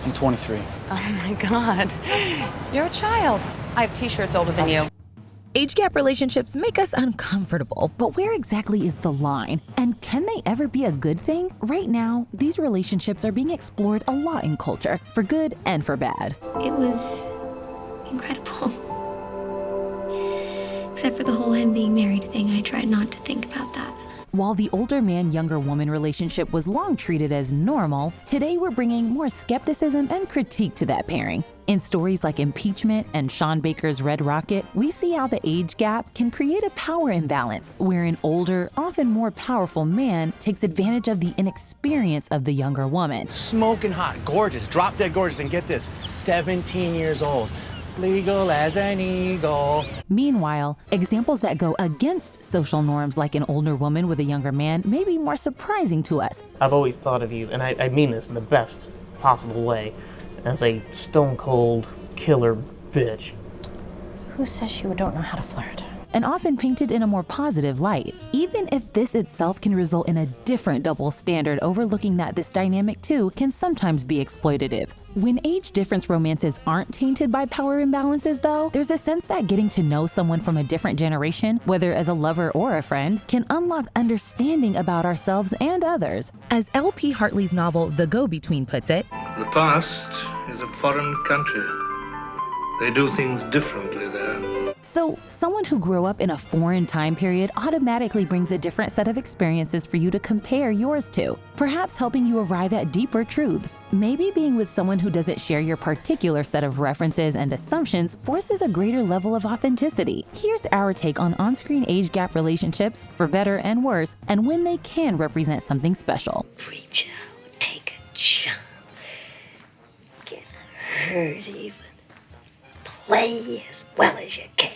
I'm 23. Oh my God, you're a child. I have t-shirts older than you. Age gap relationships make us uncomfortable, but where exactly is the line? And can they ever be a good thing? Right now, these relationships are being explored a lot in culture, for good and for bad. It was incredible. Except for the whole him being married thing, I tried not to think about that. While the older man, younger woman relationship was long treated as normal, today we're bringing more skepticism and critique to that pairing. In stories like Impeachment and Sean Baker's Red Rocket, we see how the age gap can create a power imbalance where an older, often more powerful man takes advantage of the inexperience of the younger woman. Smoking hot, gorgeous, drop dead gorgeous, and get this, 17 years old. Legal as an eagle. Meanwhile, examples that go against social norms like an older woman with a younger man may be more surprising to us. I've always thought of you, and I mean this in the best possible way, as a stone-cold killer bitch. Who says you don't know how to flirt? And often painted in a more positive light, even if this itself can result in a different double standard, overlooking that this dynamic too can sometimes be exploitative. When age difference romances aren't tainted by power imbalances though, there's a sense that getting to know someone from a different generation, whether as a lover or a friend, can unlock understanding about ourselves and others. As L.P. Hartley's novel The Go-Between puts it, "The past is a foreign country. They do things differently there." So, someone who grew up in a foreign time period automatically brings a different set of experiences for you to compare yours to, perhaps helping you arrive at deeper truths. Maybe being with someone who doesn't share your particular set of references and assumptions forces a greater level of authenticity. Here's our take on on-screen age gap relationships, for better and worse, and when they can represent something special. Reach out, take a jump, get hurt even. Play as well as you can.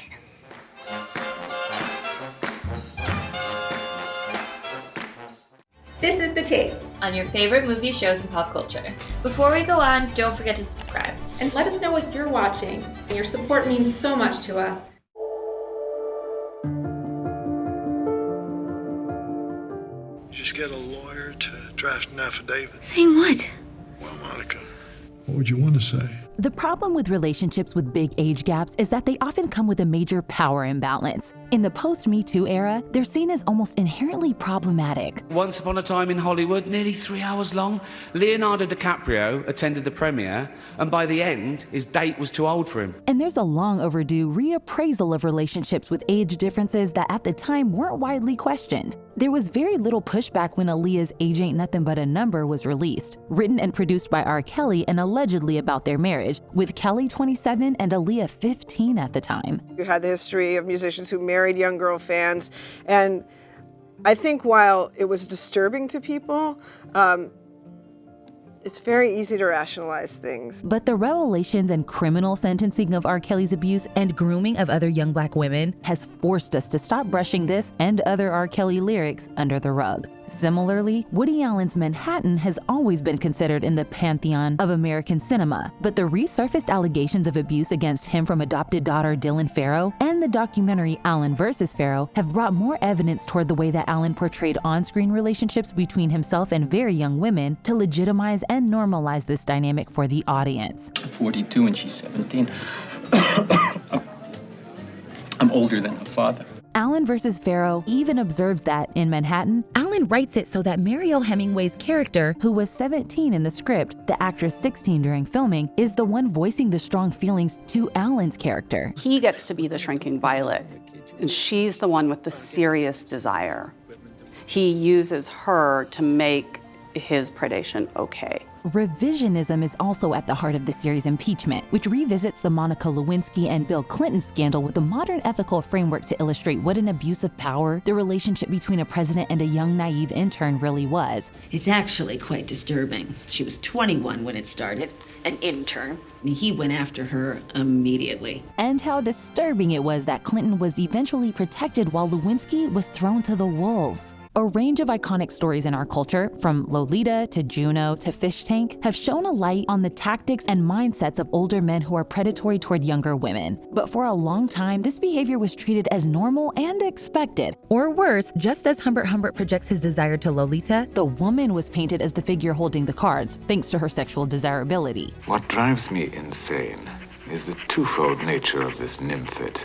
This is The Take on your favorite movie, shows, and pop culture. Before we go on, don't forget to subscribe. And let us know what you're watching. Your support means so much to us. Just get a lawyer to draft an affidavit. Saying what? Well, Monica, what would you want to say? The problem with relationships with big age gaps is that they often come with a major power imbalance. In the post-Me Too era, they're seen as almost inherently problematic. Once upon a time in Hollywood, nearly 3 hours long, Leonardo DiCaprio attended the premiere, and by the end, his date was too old for him. And there's a long overdue reappraisal of relationships with age differences that at the time weren't widely questioned. There was very little pushback when Aaliyah's Age Ain't Nothing But a Number was released, written and produced by R. Kelly and allegedly about their marriage, with Kelly 27 and Aaliyah 15 at the time. You had the history of musicians who married young girl fans, and I think while it was disturbing to people, it's very easy to rationalize things. But the revelations and criminal sentencing of R. Kelly's abuse and grooming of other young Black women has forced us to stop brushing this and other R. Kelly lyrics under the rug. Similarly, Woody Allen's Manhattan has always been considered in the pantheon of American cinema, but the resurfaced allegations of abuse against him from adopted daughter Dylan Farrow and the documentary Allen vs. Farrow have brought more evidence toward the way that Allen portrayed on-screen relationships between himself and very young women to legitimize and normalize this dynamic for the audience. I'm 42 and she's 17. I'm older than her father. Allen vs. Farrow even observes that, in Manhattan, Allen writes it so that Mariel Hemingway's character, who was 17 in the script, the actress 16 during filming, is the one voicing the strong feelings to Allen's character. He gets to be the shrinking violet, and she's the one with the serious desire. He uses her to make his predation okay. Revisionism is also at the heart of the series Impeachment, which revisits the Monica Lewinsky and Bill Clinton scandal with a modern ethical framework to illustrate what an abuse of power the relationship between a president and a young, naive intern really was. It's actually quite disturbing. She was 21 when it started, an intern, and he went after her immediately. And how disturbing it was that Clinton was eventually protected while Lewinsky was thrown to the wolves. A range of iconic stories in our culture, from Lolita to Juno to Fish Tank, have shown a light on the tactics and mindsets of older men who are predatory toward younger women. But for a long time, this behavior was treated as normal and expected. Or worse, just as Humbert Humbert projects his desire to Lolita, the woman was painted as the figure holding the cards, thanks to her sexual desirability. What drives me insane is the twofold nature of this nymphid.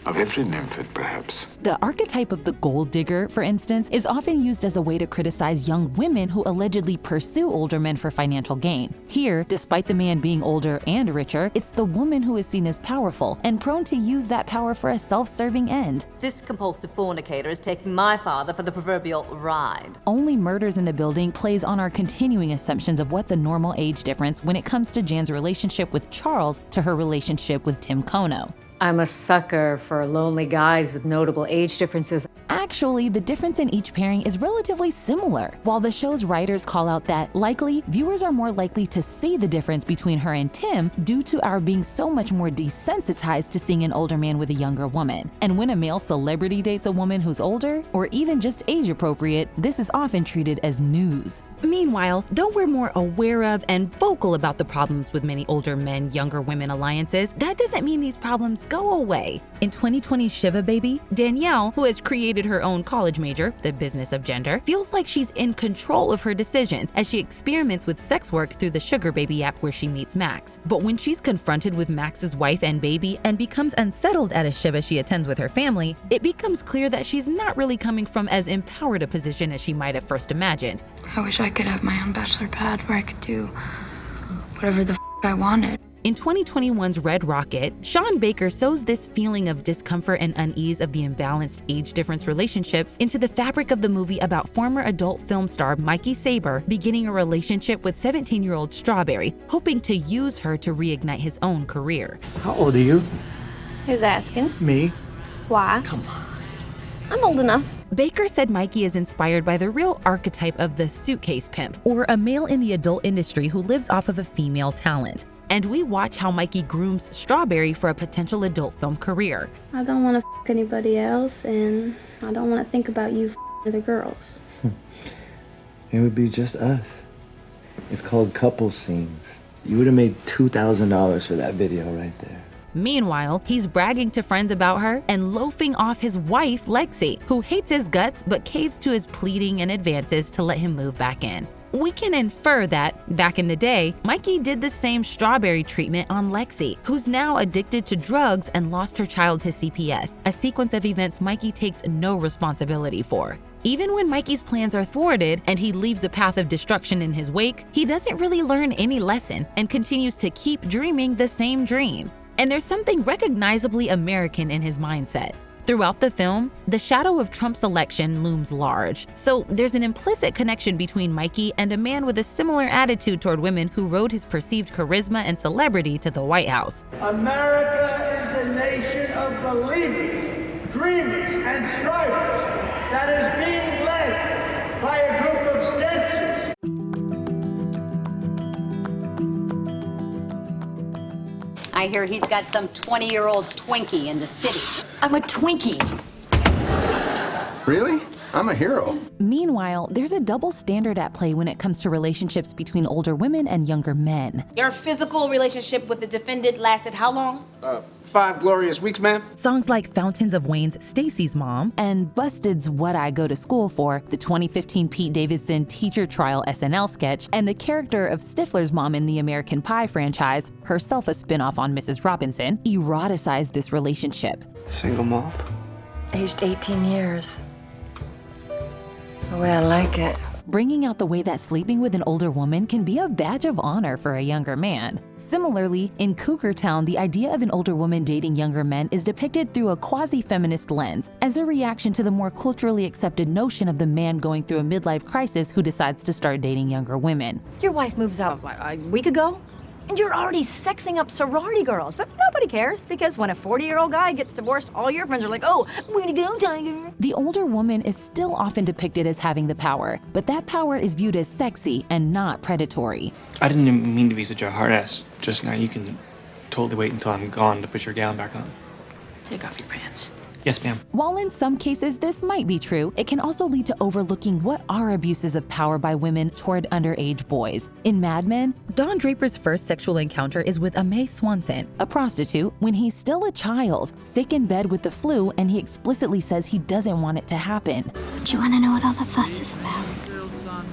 Of every nymphid, perhaps. The archetype of the gold digger, for instance, is often used as a way to criticize young women who allegedly pursue older men for financial gain. Here, despite the man being older and richer, it's the woman who is seen as powerful and prone to use that power for a self-serving end. This compulsive fornicator is taking my father for the proverbial ride. Only Murders in the Building plays on our continuing assumptions of what's a normal age difference when it comes to Jan's relationship with Charles to her relationship with Tim Kono. I'm a sucker for lonely guys with notable age differences. Actually, the difference in each pairing is relatively similar. While the show's writers call out that, likely, viewers are more likely to see the difference between her and Tim due to our being so much more desensitized to seeing an older man with a younger woman. And when a male celebrity dates a woman who's older, or even just age appropriate, this is often treated as news. Meanwhile, though we're more aware of and vocal about the problems with many older men, younger women alliances, that doesn't mean these problems go away. In 2020's Shiva Baby, Danielle, who has created her own college major, The Business of Gender, feels like she's in control of her decisions as she experiments with sex work through the Sugar Baby app where she meets Max. But when she's confronted with Max's wife and baby and becomes unsettled at a Shiva she attends with her family, it becomes clear that she's not really coming from as empowered a position as she might have first imagined. I wish I could have my own bachelor pad where I could do whatever the I wanted. In 2021's Red Rocket, Sean Baker sows this feeling of discomfort and unease of the imbalanced age difference relationships into the fabric of the movie about former adult film star Mikey Saber beginning a relationship with 17-year-old Strawberry, hoping to use her to reignite his own career. How old are you? Who's asking? Me. Why? Come on. I'm old enough. Baker said Mikey is inspired by the real archetype of the suitcase pimp, or a male in the adult industry who lives off of a female talent. And we watch how Mikey grooms Strawberry for a potential adult film career. I don't want to f anybody else, and I don't want to think about you f other girls. It would be just us. It's called couple scenes. You would have made $2,000 for that video right there. Meanwhile, he's bragging to friends about her and loafing off his wife, Lexi, who hates his guts but caves to his pleading and advances to let him move back in. We can infer that, back in the day, Mikey did the same Strawberry treatment on Lexi, who's now addicted to drugs and lost her child to CPS, a sequence of events Mikey takes no responsibility for. Even when Mikey's plans are thwarted and he leaves a path of destruction in his wake, he doesn't really learn any lesson and continues to keep dreaming the same dream. And there's something recognizably American in his mindset. Throughout the film, the shadow of Trump's election looms large, so there's an implicit connection between Mikey and a man with a similar attitude toward women who rode his perceived charisma and celebrity to the White House. America is a nation of believers, dreamers, and strivers that is being led by a group of censors. I hear he's got some 20-year-old Twinkie in the city. I'm a Twinkie. Really? I'm a hero. Meanwhile, there's a double standard at play when it comes to relationships between older women and younger men. Your physical relationship with the defendant lasted how long? 5 glorious weeks, ma'am. Songs like Fountains of Wayne's Stacy's Mom and Busted's What I Go to School For, the 2015 Pete Davidson teacher trial SNL sketch, and the character of Stifler's mom in the American Pie franchise, herself a spinoff on Mrs. Robinson, eroticized this relationship. Single mom? Aged 18 years. The way I like it. Bringing out the way that sleeping with an older woman can be a badge of honor for a younger man. Similarly, in Cougar Town, the idea of an older woman dating younger men is depicted through a quasi-feminist lens, as a reaction to the more culturally accepted notion of the man going through a midlife crisis who decides to start dating younger women. Your wife moves out a week ago, and you're already sexing up sorority girls, but nobody cares, because when a 40-year-old guy gets divorced, all your friends are like, oh, way to go, Tiger. The older woman is still often depicted as having the power, but that power is viewed as sexy and not predatory. I didn't even mean to be such a hard ass just now. You can totally wait until I'm gone to put your gown back on. Take off your pants. Yes, ma'am. While in some cases this might be true, it can also lead to overlooking what are abuses of power by women toward underage boys. In Mad Men, Don Draper's first sexual encounter is with Mae Swanson, a prostitute, when he's still a child, sick in bed with the flu, and he explicitly says he doesn't want it to happen. Do you want to know what all the fuss is about?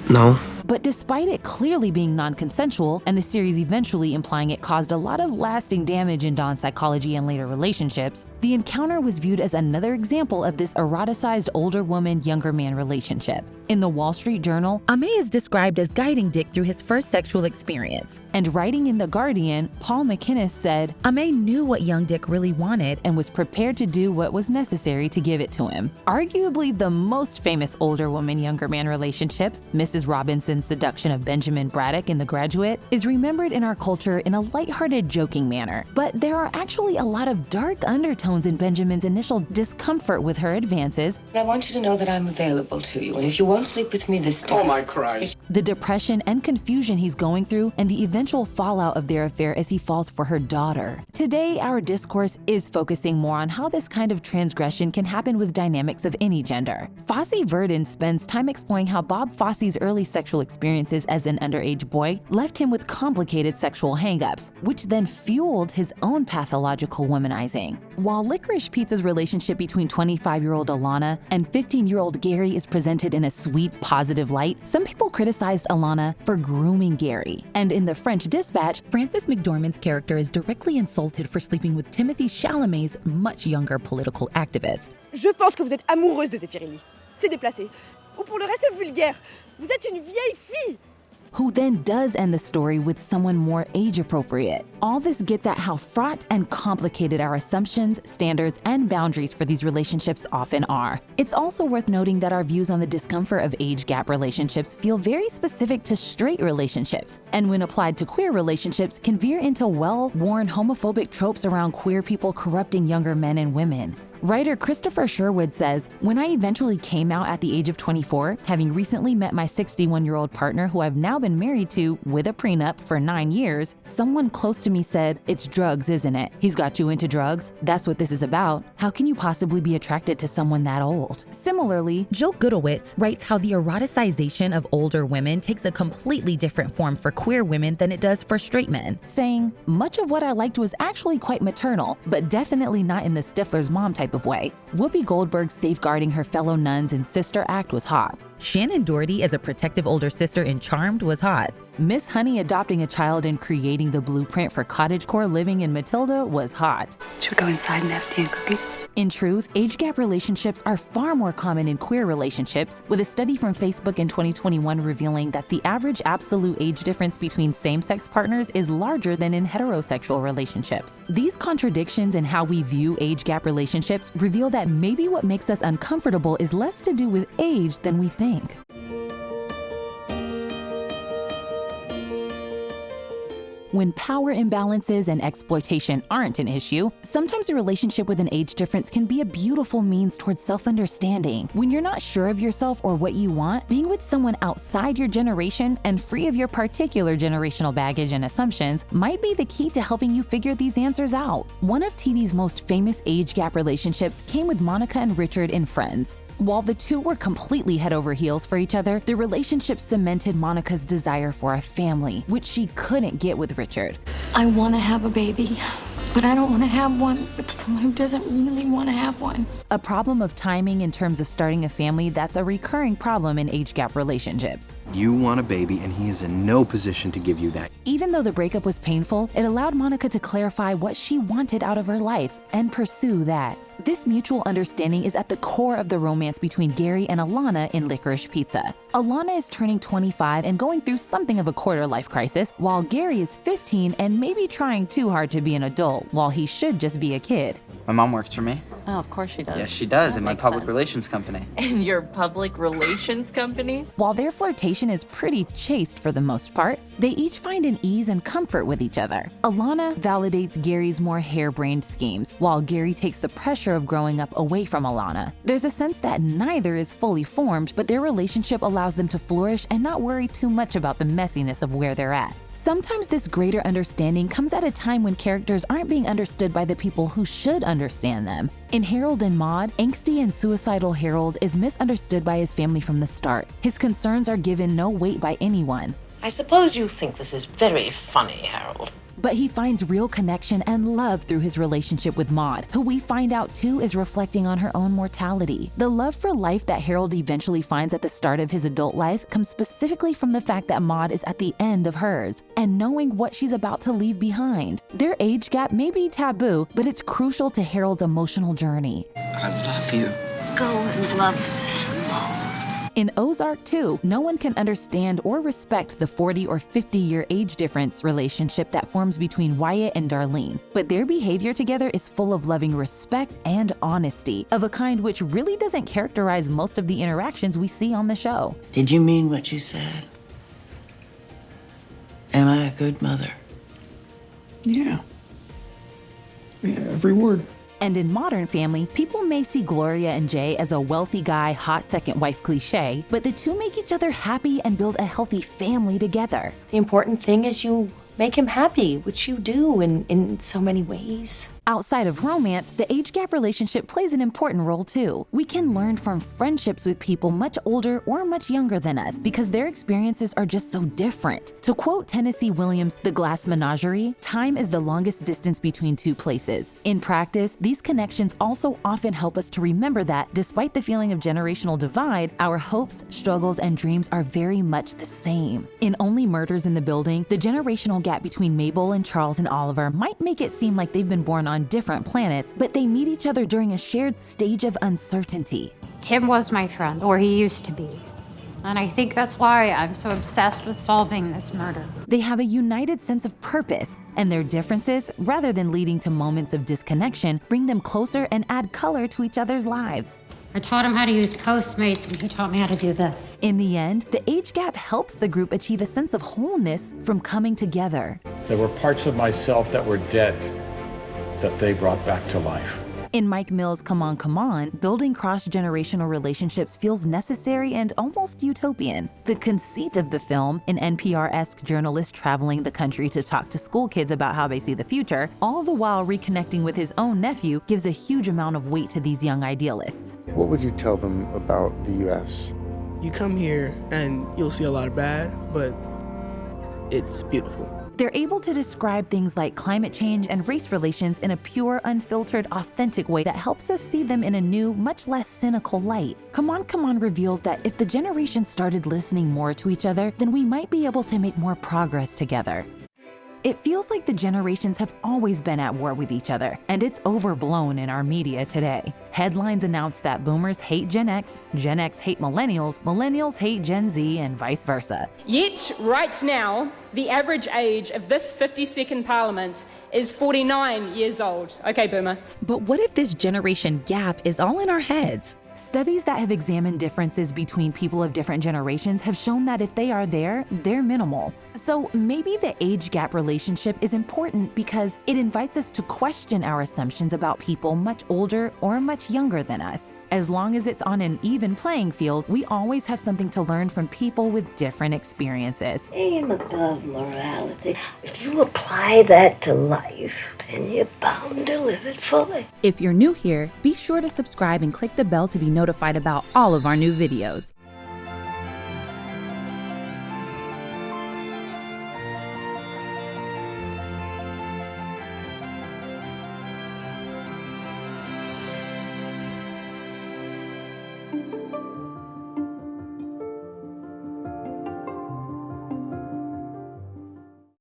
No. But despite it clearly being non-consensual, and the series eventually implying it caused a lot of lasting damage in Don's psychology and later relationships, the encounter was viewed as another example of this eroticized older woman, younger man relationship. In the Wall Street Journal, Ame is described as guiding Dick through his first sexual experience. And writing in The Guardian, Paul McInnes said, Ame knew what young Dick really wanted and was prepared to do what was necessary to give it to him. Arguably the most famous older woman, younger man relationship, Mrs. Robinson's seduction of Benjamin Braddock in The Graduate, is remembered in our culture in a lighthearted, joking manner. But there are actually a lot of dark undertones in Benjamin's initial discomfort with her advances. I want you to know that I'm available to you, and if you won't sleep with me this time... Oh my Christ. The depression and confusion he's going through, and the eventual fallout of their affair as he falls for her daughter. Today, our discourse is focusing more on how this kind of transgression can happen with dynamics of any gender. Fosse Verdon spends time exploring how Bob Fosse's early sexual experiences as an underage boy left him with complicated sexual hangups, which then fueled his own pathological womanizing. While Licorice Pizza's relationship between 25-year-old Alana and 15-year-old Gary is presented in a sweet, positive light, some people criticized Alana for grooming Gary. And in The French Dispatch, Frances McDormand's character is directly insulted for sleeping with Timothée Chalamet's much younger political activist. Je pense que vous êtes amoureuse de Zeffirelli. C'est déplacé. Ou pour le reste vulgaire, vous êtes une vieille fille. Who then does end the story with someone more age-appropriate. All this gets at how fraught and complicated our assumptions, standards, and boundaries for these relationships often are. It's also worth noting that our views on the discomfort of age gap relationships feel very specific to straight relationships, and when applied to queer relationships can veer into well-worn homophobic tropes around queer people corrupting younger men and women. Writer Christopher Sherwood says, when I eventually came out at the age of 24, having recently met my 61-year-old partner who I've now been married to with a prenup for 9 years, someone close to me said, "It's drugs, isn't it? He's got you into drugs? That's what this is about. How can you possibly be attracted to someone that old?" Similarly, Jill Goodowitz writes how the eroticization of older women takes a completely different form for queer women than it does for straight men, saying, "Much of what I liked was actually quite maternal, but definitely not in the Stifler's mom type of way. Whoopi Goldberg safeguarding her fellow nuns in Sister Act was hot. Shannon Doherty as a protective older sister in Charmed was hot. Miss Honey adopting a child and creating the blueprint for cottagecore living in Matilda was hot. Should we go inside and have tea and cookies? In truth, age gap relationships are far more common in queer relationships, with a study from Facebook in 2021 revealing that the average absolute age difference between same-sex partners is larger than in heterosexual relationships. These contradictions in how we view age gap relationships reveal that maybe what makes us uncomfortable is less to do with age than we think. When power imbalances and exploitation aren't an issue, sometimes a relationship with an age difference can be a beautiful means towards self-understanding. When you're not sure of yourself or what you want, being with someone outside your generation and free of your particular generational baggage and assumptions might be the key to helping you figure these answers out. One of TV's most famous age gap relationships came with Monica and Richard in Friends. While the two were completely head over heels for each other, the relationship cemented Monica's desire for a family, which she couldn't get with Richard. I want to have a baby, but I don't want to have one with someone who doesn't really want to have one. A problem of timing in terms of starting a family that's a recurring problem in age gap relationships. You want a baby, and he is in no position to give you that. Even though the breakup was painful, it allowed Monica to clarify what she wanted out of her life and pursue that. This mutual understanding is at the core of the romance between Gary and Alana in Licorice Pizza. Alana is turning 25 and going through something of a quarter-life crisis, while Gary is 15 and maybe trying too hard to be an adult, while he should just be a kid. My mom works for me. Oh, of course she does. Yes, she does, That in my makes public sense. relations company. In your public relations company? While their flirtation is pretty chaste for the most part, they each find an ease and comfort with each other. Alana validates Gary's more harebrained schemes, while Gary takes the pressure of growing up away from Alana. There's a sense that neither is fully formed, but their relationship allows them to flourish and not worry too much about the messiness of where they're at. Sometimes this greater understanding comes at a time when characters aren't being understood by the people who should understand them. In Harold and Maude, angsty and suicidal Harold is misunderstood by his family from the start. His concerns are given no weight by anyone. I suppose you think this is very funny, Harold. But he finds real connection and love through his relationship with Maude, who we find out too is reflecting on her own mortality. The love for life that Harold eventually finds at the start of his adult life comes specifically from the fact that Maude is at the end of hers, and knowing what she's about to leave behind. Their age gap may be taboo, but it's crucial to Harold's emotional journey. I love you. Go and love some more. In Ozark 2, no one can understand or respect the 40 or 50-year age difference relationship that forms between Wyatt and Darlene, but their behavior together is full of loving respect and honesty, of a kind which really doesn't characterize most of the interactions we see on the show. Did you mean what you said? Am I a good mother? Yeah. Yeah, every word. And in Modern Family, people may see Gloria and Jay as a wealthy guy, hot second wife cliche, but the two make each other happy and build a healthy family together. The important thing is you make him happy, which you do in so many ways. Outside of romance, the age gap relationship plays an important role too. We can learn from friendships with people much older or much younger than us because their experiences are just so different. To quote Tennessee Williams' The Glass Menagerie, time is the longest distance between two places. In practice, these connections also often help us to remember that, despite the feeling of generational divide, our hopes, struggles, and dreams are very much the same. In Only Murders in the Building, the generational gap between Mabel and Charles and Oliver might make it seem like they've been born on different planets, but they meet each other during a shared stage of uncertainty. Tim was my friend, or he used to be. And I think that's why I'm so obsessed with solving this murder. They have a united sense of purpose, and their differences, rather than leading to moments of disconnection, bring them closer and add color to each other's lives. I taught him how to use Postmates, and he taught me how to do this. In the end, the age gap helps the group achieve a sense of wholeness from coming together. There were parts of myself that were dead that they brought back to life. In Mike Mills' Come On, building cross-generational relationships feels necessary and almost utopian. The conceit of the film, an NPR-esque journalist traveling the country to talk to school kids about how they see the future, all the while reconnecting with his own nephew, gives a huge amount of weight to these young idealists. What would you tell them about the U.S.? You come here and you'll see a lot of bad, but it's beautiful. They're able to describe things like climate change and race relations in a pure, unfiltered, authentic way that helps us see them in a new, much less cynical light. Come On reveals that if the generations started listening more to each other, then we might be able to make more progress together. It feels like the generations have always been at war with each other, and it's overblown in our media today. Headlines announce that boomers hate Gen X hate millennials, millennials hate Gen Z, and vice versa. Yet, right now, the average age of this 52nd Parliament is 49 years old. Okay, boomer. But what if this generation gap is all in our heads? Studies that have examined differences between people of different generations have shown that if they are there, they're minimal. So maybe the age gap relationship is important because it invites us to question our assumptions about people much older or much younger than us. As long as it's on an even playing field, we always have something to learn from people with different experiences. Aim above morality. If you apply that to life, then you're bound to live it fully. If you're new here, be sure to subscribe and click the bell to be notified about all of our new videos.